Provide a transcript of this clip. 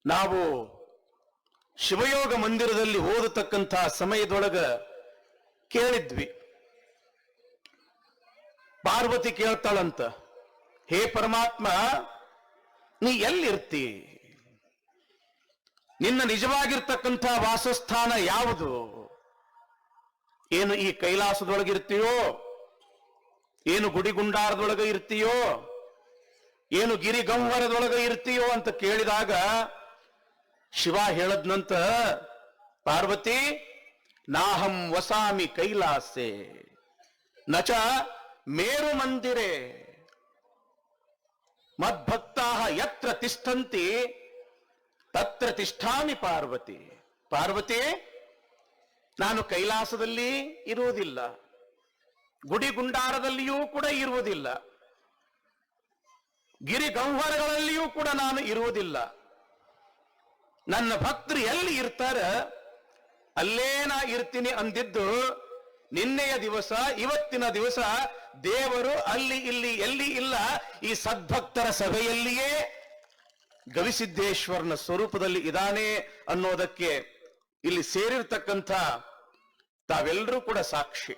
ನಾವು ಶಿವಯೋಗ ಮಂದಿರದಲ್ಲಿ ಓದತಕ್ಕಂಥ ಸಮಯದೊಳಗ ಕೇಳಿದ್ವಿ. ಪಾರ್ವತಿ ಕೇಳ್ತಾಳಂತ, ಹೇ ಪರಮಾತ್ಮ, ನೀ ಎಲ್ಲಿರ್ತಿ? ನಿನ್ನ ನಿಜವಾಗಿರ್ತಕ್ಕಂಥ ವಾಸಸ್ಥಾನ ಯಾವುದು? ಏನು ಈ ಕೈಲಾಸದೊಳಗಿರ್ತೀಯೋ, ಏನು ಗುಡಿಗುಂಡಾರದೊಳಗೆ ಇರ್ತೀಯೋ, ಏನು ಗಿರಿಗಂವರದೊಳಗೆ ಇರ್ತೀಯೋ ಅಂತ ಕೇಳಿದಾಗ ಶಿವ ಹೇಳದ್ನಂತ, ಪಾರ್ವತಿ, ನಾಹಂ ವಸಾಮಿ ಕೈಲಾಸೆ ನಚ ಮೇರು ಮಂದಿರೆ ಮದ್ಭಕ್ತಾ ಯತ್ರ ತಿಷ್ಠಂತಿ ತತ್ರ ತಿಷ್ಠಾಮಿ ಪಾರ್ವತಿ. ಪಾರ್ವತಿ, ನಾನು ಕೈಲಾಸದಲ್ಲಿ ಇರುವುದಿಲ್ಲ, ಗುಡಿಗುಂಡಾರದಲ್ಲಿಯೂ ಕೂಡ ಇರುವುದಿಲ್ಲ, ಗಿರಿಗಂವರಗಳಲ್ಲಿಯೂ ಕೂಡ ನಾನು ಇರುವುದಿಲ್ಲ. ನನ್ನ ಭಕ್ತರು ಎಲ್ಲಿ ಇರ್ತಾರ ಅಲ್ಲೇ ನಾ ಇರ್ತೀನಿ ಅಂದಿದ್ದು ನಿನ್ನೆಯ ದಿವಸ, ಇವತ್ತಿನ ದಿವಸ ದೇವರು ಅಲ್ಲಿ ಇಲ್ಲಿ ಎಲ್ಲಿ ಇಲ್ಲ, ಈ ಸದ್ಭಕ್ತರ ಸಭೆಯಲ್ಲಿಯೇ ಗವಿಸಿದ್ದೇಶ್ವರನ ಸ್ವರೂಪದಲ್ಲಿ ಇದ್ದಾನೆ ಅನ್ನೋದಕ್ಕೆ ಇಲ್ಲಿ ಸೇರಿರ್ತಕ್ಕಂಥ ತಾವೆಲ್ಲರೂ ಕೂಡ ಸಾಕ್ಷಿ.